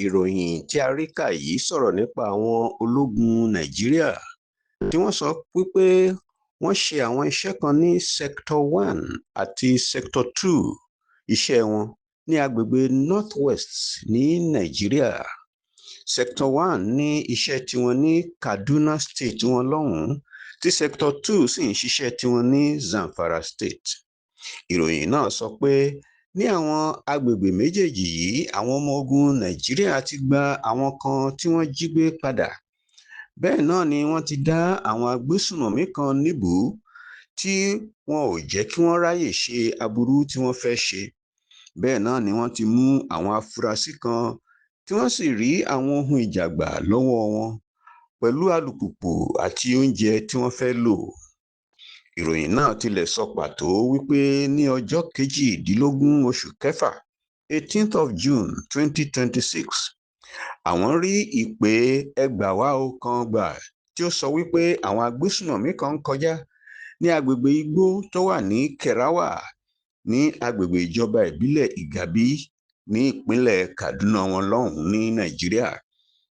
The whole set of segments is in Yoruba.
Ìròyìn tí a rí kà yìí sọ̀rọ̀ nípa àwọn ológun Nàìjíríà tí wọ́n sọ wípé wọ́n ṣe àwọn iṣẹ́ kan ní Sector 1 àti Sector 2 iṣẹ́ wọn ní agbègbè North West ní Nàìjíríà. Sector 1 ní iṣẹ́ tiwọn ní Kaduna State wọn lọ́hùn-ún tí Sector 2 sì ń ṣiṣẹ́ tiwọn ní Zamfara State. Ìròyìn náà sọ pé ní àwọn agbègbè méjèèjì yìí àwọn ọmọ ogun Nàìjíríà ti gba àwọn kan tí wọ́n jí gbé padà. Bẹ́ẹ̀ náà ni wọ́n ti dá àwọn agbésùmọ̀mí kan níbùú tí wọn ò jẹ́ kí wọ́n ráyè ṣe aburú tí wọ́n fẹ́ ṣe. Bẹ́ẹ̀ náà ni wọ́n ti mú àwọn afurasí kan tí wọ́n sì rí àwọn ohun ìjà gbà lọ́wọ́ wọn pẹ̀lú alùpùpù àti oúnjẹ tí wọ́n fẹ́ lò. Ìròyìn náà tilẹ̀ sọ pàtó wípé ní ọjọ́ 18 oṣù kẹfà 18th of June 2026 àwọn rí ìpè ẹgbàá kan gbà tí ó sọ wípé àwọn agbésùmọ̀mí kan ń kọjá ní agbègbè igbó tó wà ní Kerawa ní agbègbè ìjọba ìbílẹ̀ Igabi ní ìpínlẹ̀ Kaduna wọn lọ́hùn-ún ní Nàìjíríà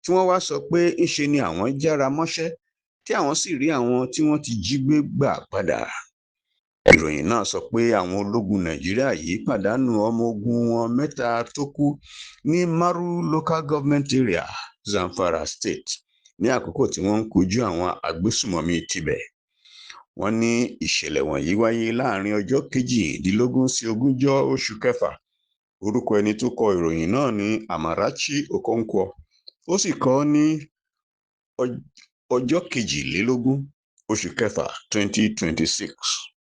tí wọ́n wá sọ pé ńṣe ni àwọn jára mọ́ṣẹ́ tí àwọn sì rí àwọn tí wọ́n ti jí gbé gbà padà. Ìròyìn náà sọ pé àwọn ológun Nàìjíríà yìí pàdánù ọmọ ogun wọn 3 tó kú ní Maru Local Government Area, Zamfara State ní àkókò tí wọ́n ń kojú àwọn agbésùmọ̀mí tibẹ̀. Wọ́n ní ìṣẹ̀lẹ̀ wọ̀nyí wáyé láàrin ọjọ́ 18 sí 20 oṣù kẹfà. Orúkọ ẹni tó kọ ìròyìn náà ní Amarachi Okonkwo. Ó sì kọ ní ọjọ́ 22 oṣù kẹfà 2026.